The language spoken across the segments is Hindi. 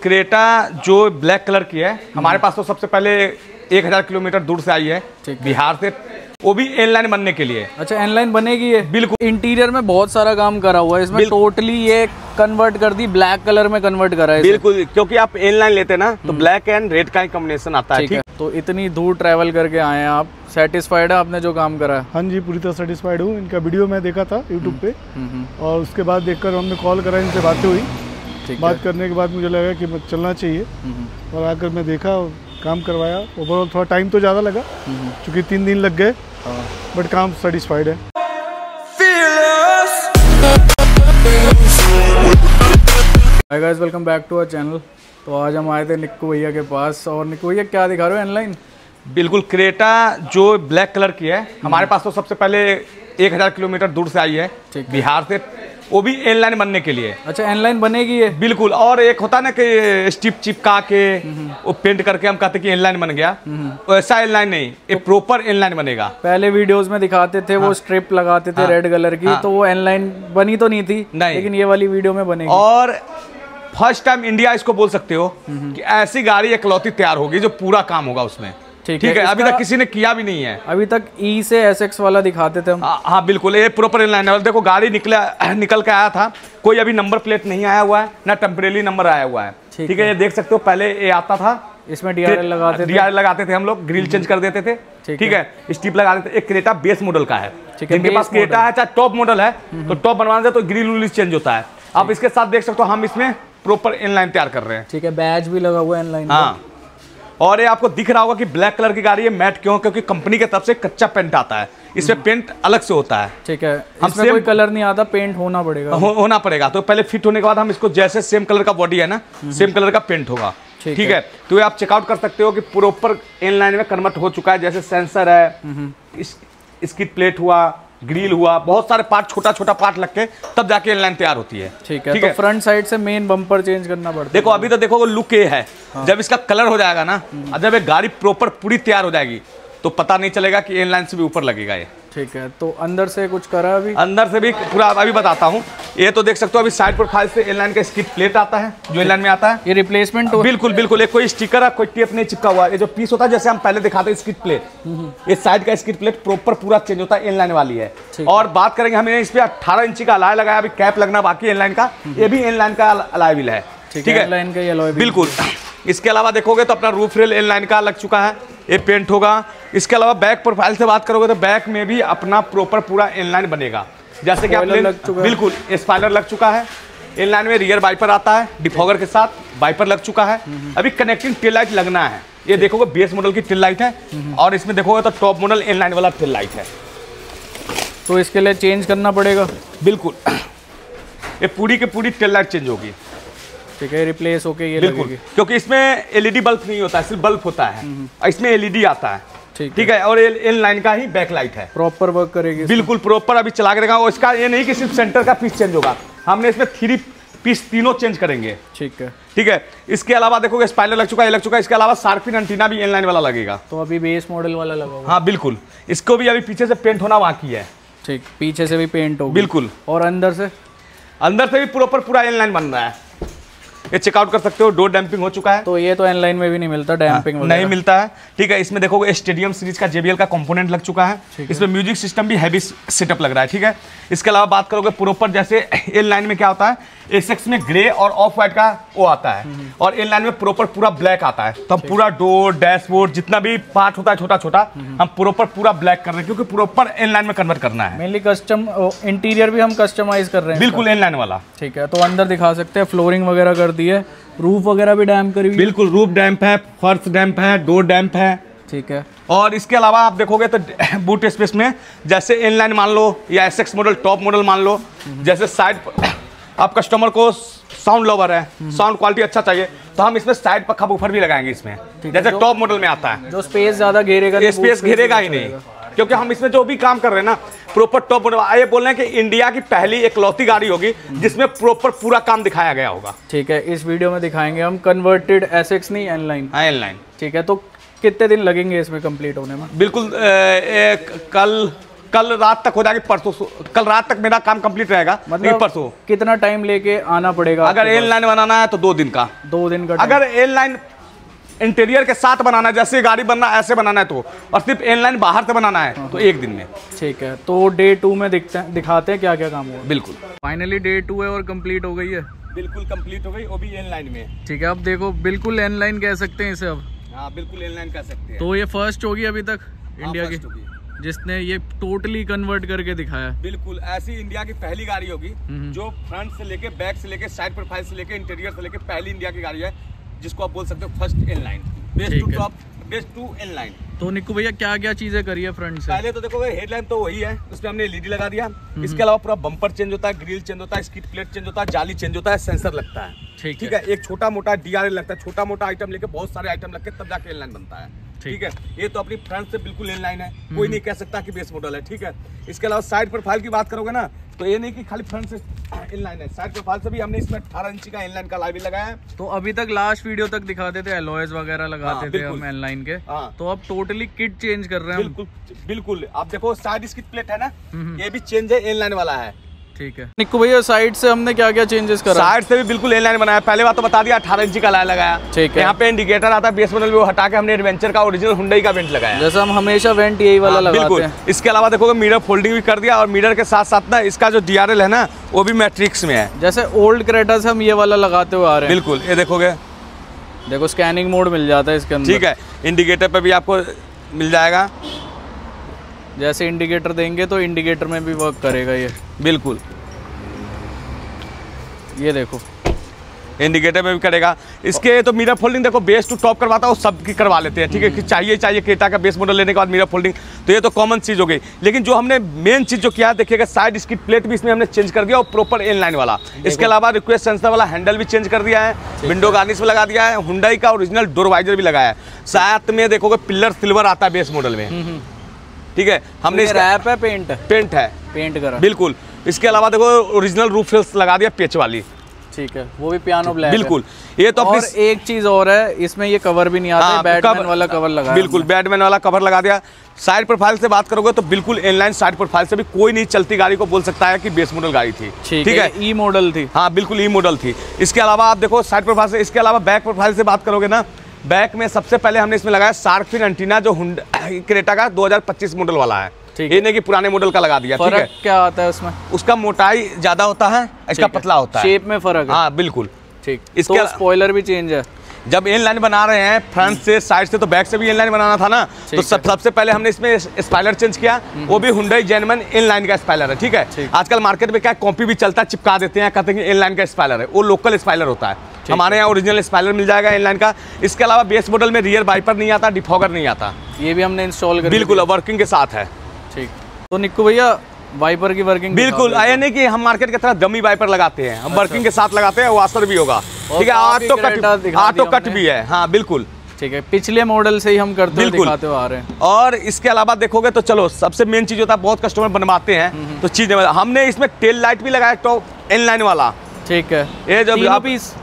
क्रेटा जो ब्लैक कलर की है, हमारे पास तो सबसे पहले 1000 किलोमीटर दूर से आई है बिहार से, वो भी एनलाइन बनने के लिए। अच्छा, एनलाइन बनेगी ये? बिल्कुल। इंटीरियर में बहुत सारा काम करा हुआ है इसमें, टोटली ये कन्वर्ट कर दी, ब्लैक कलर में कन्वर्ट करा है। बिल्कुल, क्योंकि आप एनलाइन लेते ना तो ब्लैक एंड रेड का ही कॉम्बिनेशन आता है। ठीक है, तो इतनी दूर ट्रैवल करके आए हैं आप, सेटिस्फाइड है आपने जो काम करा है? हाँ जी, पूरी तरह सेटिस्फाइड हूँ। इनका वीडियो मैं देखा था यूट्यूब पे और उसके बाद देखकर हमने कॉल करा, इनसे बातें हुई। बात करने के बाद मुझे लगा कि चलना चाहिए और आकर मैं देखा और काम करवाया। ओवरऑल थोड़ा टाइम तो ज़्यादा लगा क्योंकि 3 दिन लग गए, बट काम सेटिस्फाइड है। Hi guys, welcome back to our channel. तो आज हम आए थे निक्कू भैया के पास। और निक्कू भैया क्या दिखा रहे हो एनलाइन? बिल्कुल, क्रेटा जो ब्लैक कलर की है, हमारे पास तो सबसे पहले 1000 किलोमीटर दूर से आई है बिहार से, वो भी एनलाइन बनने के लिए। अच्छा, एनलाइन बनेगी ये? बिल्कुल। और एक होता है ना कि स्टिप चिपका के वो पेंट करके हम कहते कि एनलाइन बन गया, वैसा एनलाइन नहीं, ये प्रॉपर एनलाइन बनेगा। पहले वीडियोस में दिखाते थे वो स्ट्रिप लगाते थे रेड कलर की, तो वो एनलाइन बनी तो नहीं थी, लेकिन ये वाली वीडियो में बनेगी। और फर्स्ट टाइम इंडिया इसको बोल सकते हो कि ऐसी गाड़ी इकलौती तैयार होगी जो पूरा काम होगा उसमें। ठीक है, अभी तक किसी ने किया भी नहीं है। अभी तक ई से SX वाला दिखाते थे हम। हाँ बिल्कुल, ये प्रॉपर इनलाइन है। देखो गाड़ी निकल के आया था, कोई अभी नंबर प्लेट नहीं आया हुआ है, ना टेम्परेरी नंबर आया हुआ है। ठीक है, ये देख सकते हो, पहले ये आता था, इसमें DRL लगाते थे हम लोग, ग्रिल चेंज कर देते थे। ठीक है, स्टिप लगा देते। एक क्रेटा बेस मॉडल का है, जिनके पास क्रेटा है चाहे टॉप मॉडल है तो टॉप बनवाना तो ग्रिल उलिल चेंज होता है। आप इसके साथ देख सकते हो हम इसमेमें प्रॉपर इनलाइन तैयार कर रहे हैं। ठीक है, बैज भी लगा हुआ है इनलाइन। हाँ, और ये आपको दिख रहा होगा कि ब्लैक कलर की गाड़ी है। मैट क्यों? क्योंकि कंपनी की तरफ से कच्चा पेंट आता है, इसमें पेंट अलग से होता है। ठीक है, इसमें कोई कलर नहीं आता, पेंट होना पड़ेगा। होना पड़ेगा। तो पहले फिट होने के बाद हम इसको जैसे सेम कलर का बॉडी है ना, सेम कलर का पेंट होगा। ठीक है, तो ये आप चेकआउट कर सकते हो कि प्रॉपर इनलाइन में कन्वर्ट हो चुका है। जैसे सेंसर है, स्किड प्लेट हुआ, ग्रिल हुआ, बहुत सारे पार्ट, छोटा छोटा पार्ट लग के तब जाके इनलाइन तैयार होती है। ठीक है, तो फ्रंट साइड से मेन बम्पर चेंज करना पड़ता है। देखो अभी तो देखो लुक ये है। जब इसका कलर हो जाएगा ना, जब एक गाड़ी प्रॉपर पूरी तैयार हो जाएगी तो पता नहीं चलेगा कि इनलाइन से भी ऊपर लगेगा ये। ठीक है, तो अंदर से कुछ करा अभी? अंदर से भी पूरा अभी बताता हूँ। ये तो देख सकते हो, अभी साइड प्रोफाइल से इनलाइन का स्किड प्लेट आता है, जो इनलाइन में आता है। ये रिप्लेसमेंट हो? बिल्कुल बिल्कुल, एक कोई स्टिकर है, कोई टेप नहीं चिपका हुआ है। ये जो पीस होता है, जैसे हम पहले दिखाते हैं स्किड प्लेट, ये साइड का स्किड प्लेट प्रॉपर पूरा चेंज होता है, इनलाइन वाली है। और बात करेंगे हमने इस पे 18 इंची का अलॉय लगाया, अभी कैप लगना बाकी है इनलाइन का, ये भी इनलाइन का अलॉय व्हील है। ठीक है, इनलाइन का अलॉय व्हील। बिल्कुल। इसके अलावा देखोगे तो अपना रूफ रेल इनलाइन का लग चुका है, ये पेंट होगा। इसके अलावा बैक प्रोफाइल से बात करोगे तो बैक में भी अपना प्रॉपर पूरा इनलाइन बनेगा। जैसे कि आप बिल्कुल स्पॉइलर लग चुका है इनलाइन में, रियर वाइपर आता है डिफॉगर के साथ, वाइपर लग चुका है। अभी कनेक्टिंग टेल लाइट लगना है। ये देखोगे बेस मॉडल की टेल लाइट है, और इसमें देखोगे तो टॉप मॉडल इनलाइन वाला टेल लाइट है। तो इसके लिए चेंज करना पड़ेगा? बिल्कुल, ये पूरी की पूरी टेल लाइट चेंज होगी। ठीक है, रिप्लेस होके ये बिल्कुल, क्योंकि इसमें LED बल्ब नहीं होता है, सिर्फ बल्ब होता है, इसमें LED आता है। ठीक है, और इनलाइन का ही बैक लाइट है, प्रॉपर वर्क करेगी। बिल्कुल प्रॉपर अभी चला के देखा। और इसका ये नहीं कि सिर्फ सेंटर का पीस चेंज होगा, हमने इसमें 3 पीस तीनों चेंज करेंगे। ठीक है, ठीक है। इसके अलावा देखोगे स्पाइलर लग चुका है, लग चुका है। इसके अलावा शार्पिन एंटीना भी इनलाइन वाला लगेगा। तो अभी बेस मॉडल वाला लगा हुआ? हाँ बिल्कुल, इसको भी अभी पीछे से पेंट होना बाकी है। ठीक, पीछे से भी पेंट होगा। बिल्कुल। और अंदर से भी प्रॉपर पूरा इनलाइन बन रहा है। ये चेकआउट कर सकते हो, डोर डैम्पिंग हो चुका है। तो ये तो इनलाइन में भी नहीं मिलता डैम्पिंग? नहीं मिलता है। ठीक है, इसमें देखोगे स्टेडियम सीरीज का JBL का कंपोनेंट लग चुका है। इसमें म्यूजिक सिस्टम भी हैवी सेटअप लग रहा है। ठीक है, इसके अलावा बात करोगे प्रॉपर, जैसे इनलाइन में क्या होता है, SX में ग्रे और ऑफ व्हाइट का वो आता है, और इनलाइन में प्रॉपर पूरा ब्लैक आता है। तो हम पूरा डोर, डैशबोर्ड, जितना भी पार्ट होता है छोटा छोटा, हम प्रॉपर पूरा ब्लैक कर रहे हैं, क्योंकि प्रॉपर इनलाइन में कन्वर्ट करना है। मेनली कस्टम इंटीरियर भी हम कस्टमाइज कर रहे हैं। बिल्कुल इनलाइन वाला। ठीक है, तो अंदर दिखा सकते हैं, फ्लोरिंग वगैरह कर दी है, रूफ वगैरह भी डैम्प करी हुई है। बिल्कुल, रूफ डैम्प है, फर्श डैम्प है, डोर डैम्प है। ठीक है, और इसके अलावा आप देखोगे तो बूट स्पेस में जैसे इनलाइन मान लो या SX मॉडल, टॉप मॉडल मान लो, जैसे साइड आप कस्टमर को साउंड लवर है, साउंड क्वालिटी अच्छा चाहिए, तो हम इसमें साइड पक्का बूफर भी लगाएंगे इसमें, जैसे टॉप मॉडल में आता है। जो स्पेस ज्यादा घेरेगा, स्पेस घेरेगा ही नहीं, क्योंकि हम इसमें जो भी काम कर रहे हैं ना प्रॉपर टॉप मॉडल। ये बोल रहे हैं कि इंडिया की पहली इकलौती गाड़ी होगी जिसमें प्रॉपर पूरा काम दिखाया गया होगा। ठीक है, इस वीडियो में दिखाएंगे हम कन्वर्टेड SX नहीं इनलाइन। हाँ इनलाइन। ठीक है, तो कितने दिन लगेंगे इसमें कंप्लीट होने में? बिल्कुल कल रात तक हो जाएगी, परसों कल रात तक मेरा काम कंप्लीट रहेगा। मतलब परसों कितना टाइम लेके आना पड़ेगा? अगर एल लाइन बनाना है तो 2 दिन का। 2 दिन का। अगर एल लाइन इंटीरियर के साथ बनाना है, जैसे गाड़ी बनना ऐसे बनाना है तो, और सिर्फ एल लाइन बाहर से बनाना है तो 1 दिन में। ठीक है, तो डे 2 में दिखाते हैं क्या क्या काम हुआ। बिल्कुल, फाइनली डे 2 है और कंप्लीट हो गई है। बिल्कुल कंप्लीट हो गई, वो भी एल लाइन में। ठीक है, अब देखो बिल्कुल एन लाइन कह सकते हैं इसे अब। हाँ बिल्कुल एल लाइन कह सकते हैं। तो ये फर्स्ट होगी अभी तक इंडिया की जिसने ये टोटली कन्वर्ट करके दिखाया। बिल्कुल, ऐसी इंडिया की पहली गाड़ी होगी जो फ्रंट से लेके, बैक से लेके, साइड प्रोफाइल से लेके, इंटीरियर से लेके पहली इंडिया की गाड़ी है जिसको आप बोल सकते हो first L line, best to top, best to L line. तो निक्कू भैया क्या क्या चीजें करी है फ्रंट से? पहले तो देखो हेडलाइन तो वही है, उसमें हमने एलईडी लगा दिया। इसके अलावा पूरा बम्पर चेंज होता है, ग्रिल चेंज होता है, स्किड प्लेट चेंज होता है, जाली चेंज होता है, सेंसर लगता है। ठीक है, एक छोटा मोटा डीआरएल लगता है, छोटा मोटा आइटम लेके बहुत सारे आइटम लग के तब जाके एल लाइन बनता है। ठीक है, ये तो अपनी फ्रंट से बिल्कुल एल लाइन है, कोई नहीं कह सकता कि बेस मॉडल है। ठीक है, इसके अलावा साइड प्रोफाइल की बात करोगे ना तो ये नहीं कि खाली फ्रंट से एल लाइन है, साइड प्रोफाइल से भी हमने इसमें 18 इंच का एल लाइन का लाइव लगाया है। तो अभी तक लास्ट वीडियो तक दिखाते थे एलॉयज वगैरह लगाते थे हम एल लाइन के, तो अब टोटली किट चेंज कर रहे हैं। बिल्कुल बिल्कुल, आप देखो साइड स्किड प्लेट है ना, ये भी चेंज है, एल लाइन वाला है। ठीक है निक्कू भैया, साइड से हमने क्या क्या चेंजेस करा? साइड से भी बिल्कुल एल लाइन बनाया, पहले बात तो बता दिया 18 इंच का लाइन लगाया। ठीक है, यहाँ पे इंडिकेटर आता है बेस मॉडल में, वो हटा के हमने एडवेंचर का ओरिजिनल हुंडई का वेंट लगाया, जैसा हम हमेशा वेंट यही वाला लगाते हैं। इसके अलावा देखोगे मिरर फोल्डिंग भी कर दिया, और मिरर के साथ साथ ना इसका जो डीआरएल है ना वो भी मैट्रिक्स में है, जैसे ओल्ड क्रेटा से हम ये वाला लगाते हुए आ रहे हैं। बिल्कुल, ये देखोगे, देखो स्कैनिंग मोड मिल जाता है इसके अंदर। ठीक है, इंडिकेटर पे भी आपको मिल जाएगा, जैसे इंडिकेटर देंगे तो इंडिकेटर में भी वर्क करेगा ये। बिल्कुल, ये देखो इंडिकेटर में भी करेगा। इसके तो मिरर फोल्डिंग देखो बेस टू टॉप करवाता है, वो सब की करवा लेते हैं। ठीक है, कि चाहिए क्रेटा का बेस मॉडल लेने के बाद मिरर फोल्डिंग, तो ये तो कॉमन चीज़ हो गई। लेकिन जो हमने मेन चीज़ जो किया है देखिएगा, साइड स्किड प्लेट भी इसमें हमने चेंज कर दिया और प्रॉपर एल लाइन वाला। इसके अलावा रिक्वेस्ट सेंसर वाला हैंडल भी चेंज कर दिया है, विंडो गार्निश भी लगा दिया है, हुंडई का ओरिजिनल डोर वाइजर भी लगाया है। साथ में देखोगे पिलर सिल्वर आता है बेस मॉडल में। ठीक है, हमने रैप है, पेंट है, पेंट करा। बिल्कुल, इसके अलावा देखो ओरिजिनल रूफ रेल्स लगा दिया पेच वाली। ठीक है, वो भी पियानो ब्लैक। बिल्कुल, ये तो और एक चीज और है, इसमें ये कवर भी नहीं आता, बैटमैन वाला कवर लगा। बिल्कुल, बैटमैन वाला कवर लगा दिया। साइड प्रोफाइल से बात करोगे तो बिल्कुल इनलाइन साइड प्रोफाइल से भी कोई नहीं चलती गाड़ी को बोल सकता है कि बेस मॉडल गाड़ी थी। ठीक है, ई मॉडल थी। हाँ बिल्कुल, ई मॉडल थी। इसके अलावा आप देखो साइड प्रोफाइल से, इसके अलावा बैक प्रोफाइल से बात करोगे ना, बैक में सबसे पहले हमने इसमें लगाया शार्क फिन एंटीना, जो क्रेटा का 2025 मॉडल वाला है। ये नहीं कि पुराने मॉडल का लगा दिया। ठीक है, क्या आता है उसमें? उसका मोटाई ज्यादा होता है, इसका पतला होता है, शेप में फर्क है। हाँ बिल्कुल। ठीक, इसके स्पॉइलर भी चेंज है। जब एन लाइन बना रहे हैं फ्रंट से, साइड से, तो बैक से भी एन लाइन बनाना था ना, तो सबसे पहले हमने इसमें स्पाइलर चेंज किया, वो भी हुंडई जेन्युइन एन लाइन का स्पाइलर है। ठीक है, आजकल मार्केट में क्या कॉपी भी चलता है, चिपका देते हैं, कहते हैं कि एन लाइन का स्पाइलर है, वो लोकल स्पाइलर होता है। हमारे यहाँ ओरिजिनल स्पाइलर मिल जाएगा एन लाइन का। इसके अलावा बेस मॉडल में रियर वाइपर नहीं आता, डिफॉगर नहीं आता, ये भी हमने इंस्टॉल कर, बिल्कुल वर्किंग के साथ है। ठीक, तो निक्कू भैया वाइपर की वर्किंग बिल्कुल, आया नहीं कि हम मार्केट की तरह डमी वाइपर लगाते हैं, हम वर्किंग के साथ लगाते हैं, वाशर भी होगा। ठीक है, ऑटो कट भी है। हाँ बिल्कुल, ठीक है, पिछले मॉडल से ही हम करते हैं, दिखाते हुए आ रहे हैं। और इसके अलावा देखोगे तो चलो सबसे मेन चीज होता है, बहुत कस्टमर बनवाते हैं तो चीजें, हमने इसमें टेल लाइट भी लगाया टॉप एन लाइन वाला। ठीक है, ये जब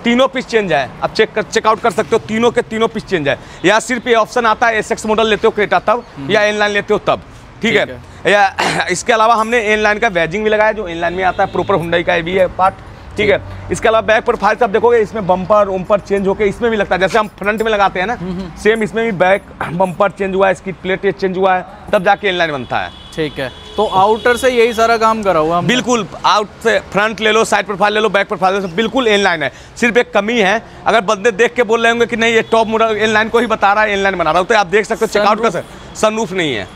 तीनों पीस चेंज है, अब चेकआउट कर सकते हो, तीनों के तीनों पीस चेंज है। या सिर्फ ये ऑप्शन आता है एसएक्स मॉडल लेते हो क्रेटा तब, या एन लाइन लेते हो तब। ठीक है, या इसके अलावा हमने एन लाइन का वेजिंग भी लगाया, जो एन लाइन में आता है, प्रॉपर हुंडई का भी है पार्ट। ठीक है, इसके अलावा बैक प्रोफाइल से आप देखोगे इसमें बम्पर उम्पर चेंज होकर इसमें भी लगता है, जैसे हम फ्रंट में लगाते हैं ना, सेम इसमें भी बैक बम्पर चेंज हुआ है, स्किड प्लेट चेंज हुआ है, तब जाके एन लाइन बनता है। ठीक है, तो आउटर से यही सारा काम करा हुआ है। बिल्कुल, आउट से फ्रंट ले लो, साइड प्रोफाइल ले लो, बैक प्रोफाइल ले लो, बिल्कुल एन लाइन है। सिर्फ एक कमी है, अगर बंदे देख के बोल रहे होंगे कि नहीं ये टॉप मॉडल एन लाइन को ही बता रहा है, एन लाइन बना रहा हूँ, तो आप देख सकते हो चेकआउट कर, सनरूफ नहीं है,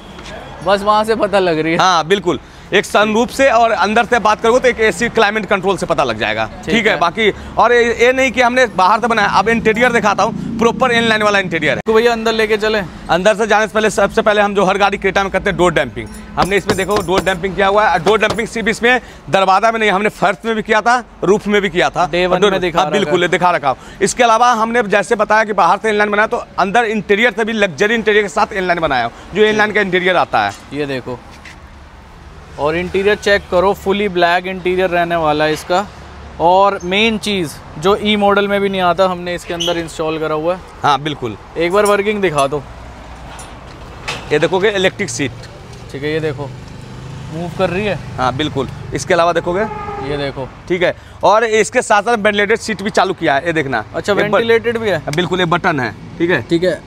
बस वहां से पता लग रही है। हाँ बिल्कुल, एक सनरूफ से और अंदर से बात करोगे तो एक एसी क्लाइमेट कंट्रोल से पता लग जाएगा। ठीक है, बाकी और ये नहीं कि हमने बाहर से बनाया। अब इंटीरियर दिखाता हूँ, प्रॉपर एन लाइन वाला इंटीरियर है। तो भैया अंदर लेके चले। अंदर से जाने से पहले सबसे पहले हम जो हर गाड़ी क्रेटा में करते हैं डोर डैम्पिंग, हमने इसमें देखो डोर डैम्पिंग किया हुआ है। डोर डैम्पिंग सिर्फ इसमें दरवाजा में नहीं, हमने फर्श में भी किया था, रूफ में भी किया था, बिल्कुल दिखा रखा। इसके अलावा हमने जैसे बताया कि बाहर से एन लाइन बनाया, तो अंदर इंटीरियर से भी लग्जरी इंटीरियर के साथ एन लाइन बनाया, जो एन लाइन का इंटीरियर आता है। ये देखो, और इंटीरियर चेक करो, फुली ब्लैक इंटीरियर रहने वाला है इसका। और मेन चीज़ जो ई मॉडल में भी नहीं आता, हमने इसके अंदर इंस्टॉल करा हुआ है। हाँ बिल्कुल, एक बार वर्किंग दिखा दो। ये देखोगे इलेक्ट्रिक सीट। ठीक है, ये देखो मूव कर रही है। हाँ बिल्कुल। इसके अलावा देखोगे, ये देखो, ठीक है। और इसके साथ साथ वेंटिलेटेड सीट भी चालू किया है, ये देखना। अच्छा, वेंटिलेटेड भी है? बिल्कुल, ये बटन है, ठीक है, ठीक है।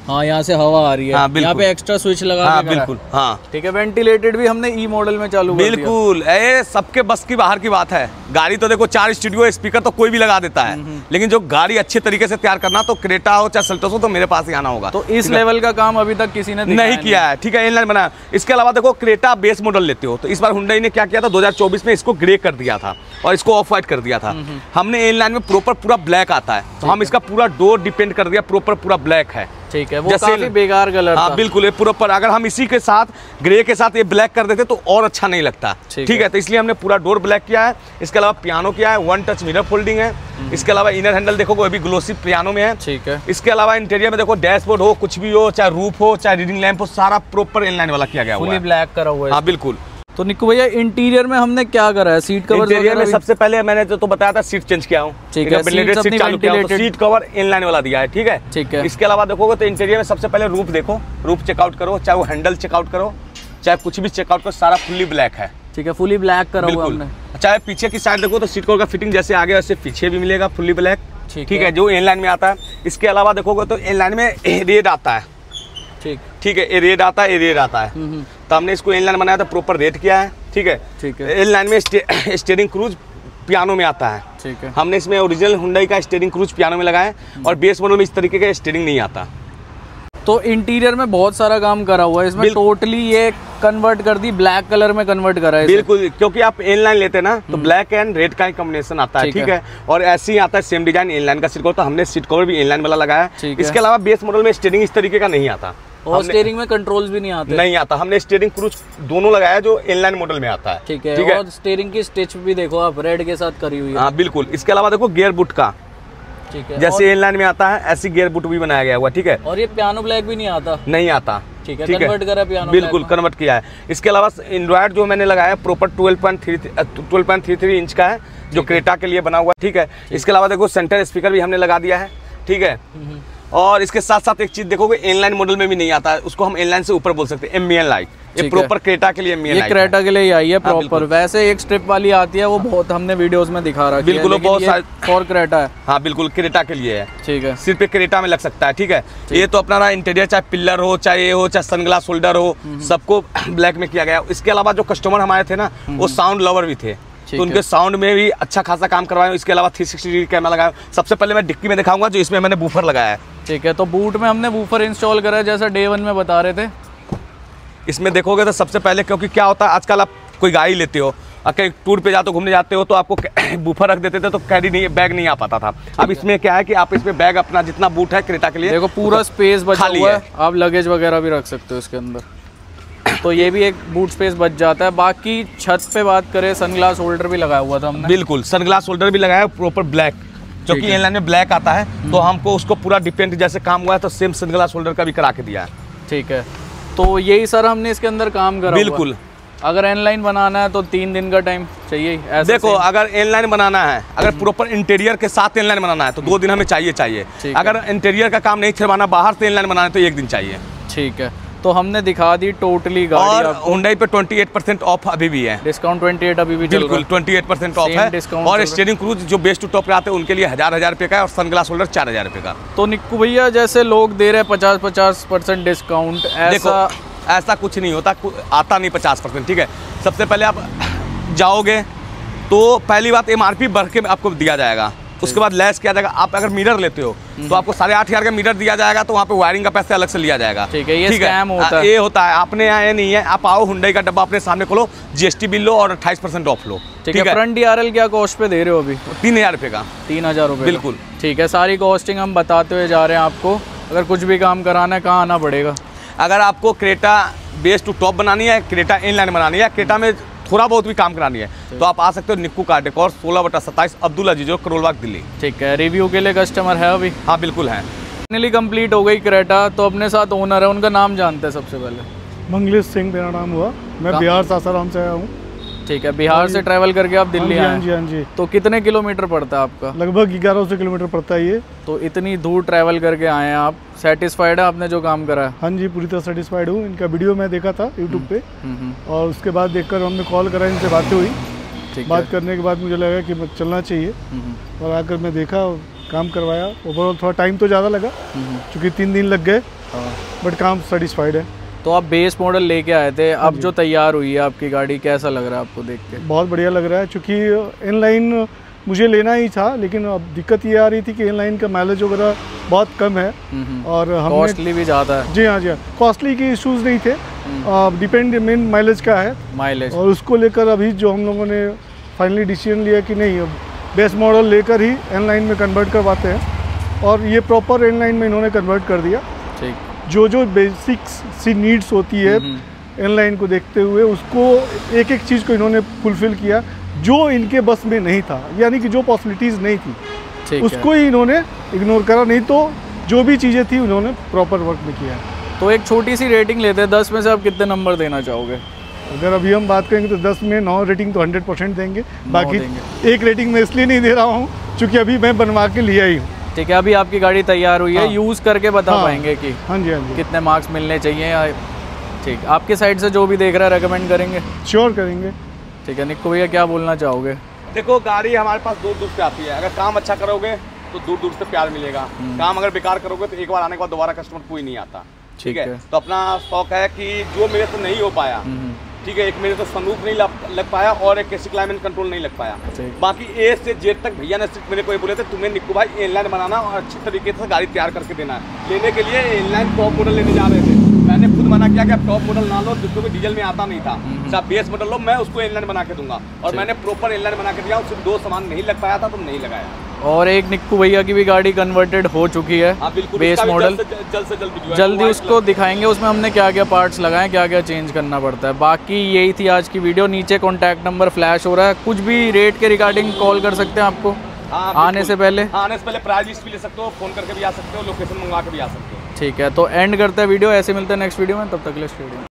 हाँ, यहाँ से हवा आ रही है। हाँ, यहाँ पे एक्स्ट्रा स्विच लगा। हाँ बिल्कुल, हाँ ठीक है। वेंटिलेटेड भी हमने ई मॉडल में चालू कर दिया। बिल्कुल, ये सबके बस की बाहर की बात है। गाड़ी तो देखो 4 स्टूडियो स्पीकर तो कोई भी लगा देता है, लेकिन जो गाड़ी अच्छे तरीके से तैयार करना, तो क्रेटा हो चाहे सेल्टोस हो, तो मेरे पास ही आना होगा। तो इस लेवल का काम अभी तक किसी ने नहीं किया है, ठीक है, इनलाइन बनाया। इसके अलावा देखो, क्रेटा बेस मॉडल लेते हो तो इस बार हुंडई ने क्या किया था, 2024 में इसको ग्रे कर दिया था और इसको ऑफ व्हाइट कर दिया था। हमने इनलाइन में प्रॉपर पूरा ब्लैक आता है, तो हम इसका पूरा डोर डिपेंड कर दिया, प्रॉपर पूरा ब्लैक है, ठीक है। वो काफी बेकार कलर था। हाँ बिल्कुल, ये प्रॉपर। अगर हम इसी के साथ ग्रे के साथ ये ब्लैक कर देते तो और अच्छा नहीं लगता, ठीक है। तो इसलिए हमने पूरा डोर ब्लैक किया है। इसके अलावा पियानो किया है, 1 टच मिरर फोल्डिंग है। इसके अलावा इनर हैंडल देखो, वो भी ग्लोसी पियानो में है, ठीक है। इसके अलावा इंटीरियर में देखो, डैशबोर्ड हो, कुछ भी हो, चाहे रूफ हो, चाहे रीडिंग लैंप हो, सारा प्रॉपर इनलाइन वाला किया गया हुआ है, फुली ब्लैक करा हुआ है। हाँ बिल्कुल। तो निक्कू भैया, इंटीरियर में हमने क्या करा है? सीट कवर इंटीरियर में सबसे पहले मैंने तो बताया था, सीट चेंज किया हूँ, ठीक है। सीट चालू किया हूं, तो सीट कवर इनलाइन वाला दिया है, ठीक है, ठीक है। इसके अलावा देखोगे तो इंटीरियर में सबसे पहले रूफ देखो, रूफ चेकआउट करो, चाहे वो हैंडल चेकआउट करो, चाहे कुछ भी चेकआउट करो, सारा फुली ब्लैक है, ठीक है। फुली ब्लैक करा हुआ हमने। चाहे पीछे की साइड देखो तो सीट कवर का फिटिंग जैसे आगे वैसे पीछे भी मिलेगा, फुली ब्लैक, ठीक है, जो इनलाइन में आता है। इसके अलावा देखोगे तो इनलाइन में रेड आता है, ठीक है, ये रेड आता है, ये रेड आता है। तो हमने इसको इनलाइन बनाया था, प्रॉपर रेड किया है, ठीक है, ठीक है। इनलाइन में स्टीयरिंग क्रूज पियानो में आता है, ठीक है। हमने इसमें ओरिजिनल हुंडई का स्टीयरिंग क्रूज पियानो में लगाया है, और बेस मॉडल में इस तरीके का स्टीयरिंग नहीं आता। तो इंटीरियर में बहुत सारा काम करा हुआ है इसमें, टोटली ये कन्वर्ट कर दी, ब्लैक कलर में कन्वर्ट करा है। बिल्कुल, क्योंकि आप इनलाइन लेते हैं ना, तो ब्लैक एंड रेड का ही कॉम्बिनेशन आता है, ठीक है। और ऐसे ही आता है सेम डिजाइन इनलाइन का सीट कवर, तो हमने सीट कवर भी इनलाइन वाला लगाया। इसके अलावा बेस मॉडल में स्टीयरिंग इस तरीके का नहीं आता, और स्टीयरिंग में कंट्रोल्स भी नहीं आता। हमने स्टीयरिंग क्रूज दोनों लगाया जो इनलाइन मॉडल में आता है, ठीक है। और स्टीयरिंग की स्टिच भी देखो आप, रेड के साथ करी हुई है। हाँ बिल्कुल। इसके अलावा देखो गियर बुट का, ठीक है, जैसे इनलाइन में आता है ऐसी गियर बुट भी बनाया गया हुआ, ठीक है। और ये पियानो ब्लैक भी नहीं आता, ठीक है, कन्वर्ट करा पियानो, बिल्कुल कन्वर्ट किया है। इसके अलावा एंड्रॉयड जो मैंने लगाया प्रॉपर 12.33 इंच का है, जो क्रेटा के लिए बना हुआ, ठीक है। इसके अलावा देखो सेंटर स्पीकर भी हमने लगा दिया है, ठीक है। और इसके साथ साथ एक चीज देखोगे, इनलाइन मॉडल में भी नहीं आता है, उसको हम इनलाइन से ऊपर बोल सकते हैं, एम्बिएंट लाइट। ये प्रॉपर क्रेटा के लिए एम्बिएंट लाइट, ये क्रेटा के लिए ही आई है प्रॉपर। वैसे एक स्ट्रिप वाली आती है, वो बहुत हमने वीडियोस में दिखा रहा है, बिल्कुल, बहुत सारे फॉर क्रेटा है। हाँ बिल्कुल, क्रेटा के लिए है, ठीक है, सिर्फ क्रेटा में लग सकता है, ठीक है। ये तो अपना इंटीरियर, चाहे पिलर हो, चाहे ये हो, चाहे सनग्लास होल्डर हो, सबको ब्लैक में किया गया। इसके अलावा जो कस्टमर हमारे थे ना, वो साउंड लवर भी थे, तो उनके साउंड में भी अच्छा खासा काम करवाया। इसके अलावा 360 डिग्री कैमरा लगाया। सबसे पहले मैं डिक्की में दिखाऊंगा, जो इसमें मैंने बूफर लगाया है, ठीक है। तो बूट में हमने बूफर इंस्टॉल करा है, जैसा डे 1 में बता रहे थे। इसमें देखोगे तो सबसे पहले, क्योंकि क्या होता है आजकल, आप कोई गाड़ी लेते हो, कहीं टूर पे जाते हो, घूमने जाते हो, तो आपको बूफर रख देते थे, तो कैरी नहीं, बैग नहीं आ पाता था। अब इसमें क्या है कि आप इसमें बैग अपना जितना बूट है क्रेटा के लिए, देखो पूरा स्पेस बचा हुआ है, आप लगेज वगैरह भी रख सकते हो इसके अंदर, तो ये भी एक बूट स्पेस बच जाता है। बाकी छत पे बात करें, सनग्लास होल्डर भी लगाया हुआ था हमने, बिल्कुल, सनग्लास होल्डर भी लगाया प्रॉपर ब्लैक, जो कि इनलाइन में ब्लैक आता है, तो हमको उसको पूरा डिपेंड जैसे काम हुआ है, तो सेम सनग्लास होल्डर का भी करा के दिया है, ठीक है। तो यही सर हमने इसके अंदर काम करा, बिल्कुल। अगर इनलाइन बनाना है तो 3 दिन का टाइम चाहिए। देखो, अगर इनलाइन बनाना है, अगर प्रॉपर इंटीरियर के साथ इनलाइन बनाना है, तो 2 दिन हमें चाहिए। अगर इंटीरियर का काम नहीं करवाना, बाहर से इनलाइन बनाना है, तो 1 दिन चाहिए, ठीक है। तो हमने दिखा दी टोटली गाड़ी, और हुंडई पे 28% ऑफ अभी भी है, डिस्काउंट 28 अभी भी, बिल्कुल 28% ऑफ है। और स्टीयरिंग क्रूज जो बेस टू टॉप पे आते हैं, उनके लिए 1000 रुपये का है, और सनग्लास होल्डर 4000 रुपये का। तो निक्कू भैया, जैसे लोग दे रहे हैं 50% डिस्काउंट, ऐसा कुछ नहीं होता, आता नहीं 50%, ठीक है। सबसे पहले आप जाओगे तो पहली बात MRP बढ़ के आपको दिया जाएगा, उसके बाद लेस किया जाएगा। आप अगर मिरर लेते हो तो आपको 8500 का मिरर दिया जाएगा, तो वहाँ पे वायरिंग का पैसा अलग से लिया जाएगा, ठीक है। ये स्कैम होता है, ये होता है, अपने यहाँ ये नहीं है। आप आओ, हुंडई का डब्बा अपने सामने खोलो, GST बिल लो और 28% ऑफ लो, ठीक है। फ्रंट DRL क्या कॉस्ट पे दे रहे हो अभी? 3000 रुपये का, 3000 रुपये, बिल्कुल, ठीक है। सारी कॉस्टिंग हम बताते हुए जा रहे हैं आपको। अगर कुछ भी काम कराना है, कहाँ आना पड़ेगा? अगर आपको क्रेटा बेस टू टॉप बनानी है, क्रेटा इनलाइन बनानी है, क्रेटा में थोड़ा बहुत भी काम करानी है, तो आप आ सकते हो निक्कू कार डेकोर, 16/27 अब्दुल अजीजो, करोल बाग, दिल्ली, ठीक है। रिव्यू के लिए कस्टमर है अभी? हाँ बिल्कुल है। फाइनली कंप्लीट हो गई क्रेटा, तो अपने साथ ओनर है, उनका नाम जानते हैं सबसे पहले। मंगलेश सिंह मेरा नाम हुआ, मैं बिहार सासाराम से आया हूँ। ठीक है, बिहार से ट्रैवल करके आप दिल्ली आए? हाँ जी, हाँ जी। तो कितने किलोमीटर पड़ता है आपका? लगभग 1100 किलोमीटर पड़ता है ये। तो इतनी दूर ट्रैवल करके आए हैं आप, सेटिस्फाइड है आपने जो काम करा है? हाँ जी, पूरी तरह सेटिस्फाइड हूँ। इनका वीडियो मैं देखा था यूट्यूब पे, और उसके बाद देखकर हमने कॉल करा, इनसे बातें हुई। बात करने के बाद मुझे लगा कि चलना चाहिए, और आकर मैं देखा, काम करवाया। ओवरऑल थोड़ा टाइम तो ज़्यादा लगा, क्योंकि 3 दिन लग गए, बट काम सेटिस्फाइड है। तो आप बेस मॉडल लेके आए थे, अब जो तैयार हुई है आपकी गाड़ी, कैसा लग रहा है आपको देख के? बहुत बढ़िया लग रहा है, क्योंकि इनलाइन मुझे लेना ही था, लेकिन अब दिक्कत ये आ रही थी कि इनलाइन का माइलेज वगैरह बहुत कम है, और हमने कॉस्टली भी ज़्यादा है। जी हाँ, जी हाँ, कॉस्टली के इश्यूज़ नहीं थे, डिपेंड मेन माइलेज का है, माइलेज। और उसको लेकर अभी जो हम लोगों ने फाइनली डिसीजन लिया कि नहीं, अब बेस मॉडल लेकर ही इनलाइन में कन्वर्ट करवाते हैं, और ये प्रॉपर इनलाइन में इन्होंने कन्वर्ट कर दिया। ठीक, जो बेसिक्स सी नीड्स होती है इनलाइन को देखते हुए, उसको एक एक चीज़ को इन्होंने फुलफिल किया, जो इनके बस में नहीं था, यानी कि जो पॉसिबिलिटीज़ नहीं थी उसको ही इन्होंने इग्नोर करा, नहीं तो जो भी चीज़ें थी उन्होंने प्रॉपर वर्क में किया। तो एक छोटी सी रेटिंग लेते हैं, 10 में से आप कितने नंबर देना चाहोगे? अगर अभी हम बात करेंगे तो 10 में 9 रेटिंग तो 100% देंगे। बाकी एक रेटिंग मैं इसलिए नहीं दे रहा हूँ क्योंकि अभी मैं बनवा के लिया ही हूँ। ठीक है, अभी आपकी गाड़ी तैयार हुई है, यूज़ करके बता पाएंगे कि हाँ जी, हाँ जी, कितने मार्क्स मिलने चाहिए, या ठीक आपके साइड से जो भी देख रहा है रेकमेंड करेंगे? श्योर करेंगे। ठीक है, निक्कू भैया क्या बोलना चाहोगे? देखो, गाड़ी हमारे पास दूर दूर से आती है, अगर काम अच्छा करोगे तो दूर दूर से प्यार मिलेगा, काम अगर बेकार करोगे तो एक बार आने के बाद दोबारा कस्टमर कोई नहीं आता। ठीक है, तो अपना शौक है कि जो मेरे से नहीं हो पाया, ठीक है, एक मेरे तो सनरूफ नहीं लग पाया, और एक एसी क्लाइमेट कंट्रोल नहीं लग पाया, बाकी ए से जेड तक भैया ने सिर्फ मेरे को ये बोले थे, तुम्हें निक्कू भाई इनलाइन बनाना और अच्छी तरीके से गाड़ी तैयार करके देना है। लेने के लिए इनलाइन टॉप मॉडल लेने जा रहे थे, मैंने खुद मना किया कि आप टॉप मॉडल ना लो, जिसको भी डीजल में आता नहीं था, आप बेस मॉडल लो, मैं उसको इनलाइन बना के दूंगा, और मैंने प्रॉपर इनलाइन बना के दिया। सिर्फ 2 सामान नहीं लग पाया था तो नहीं लगाया। और एक निक्कू भैया की भी गाड़ी कन्वर्टेड हो चुकी है, बेस मॉडल, जल्दी उसको दिखाएंगे, उसमें हमने क्या क्या पार्ट्स लगाए, क्या क्या चेंज करना पड़ता है। बाकी यही थी आज की वीडियो, नीचे कॉन्टैक्ट नंबर फ्लैश हो रहा है, कुछ भी रेट के रिगार्डिंग कॉल कर सकते हैं आपको आने से पहले। आने से पहले प्राइस लिस्ट भी ले सकते हो, फोन करके भी आ सकते हो, लोकेशन मंगवा के भी आ सकते हो। ठीक है, तो एंड करते हैं वीडियो, ऐसे मिलते हैं नेक्स्ट वीडियो में, तब तक के लिए स्टे ट्यून्ड।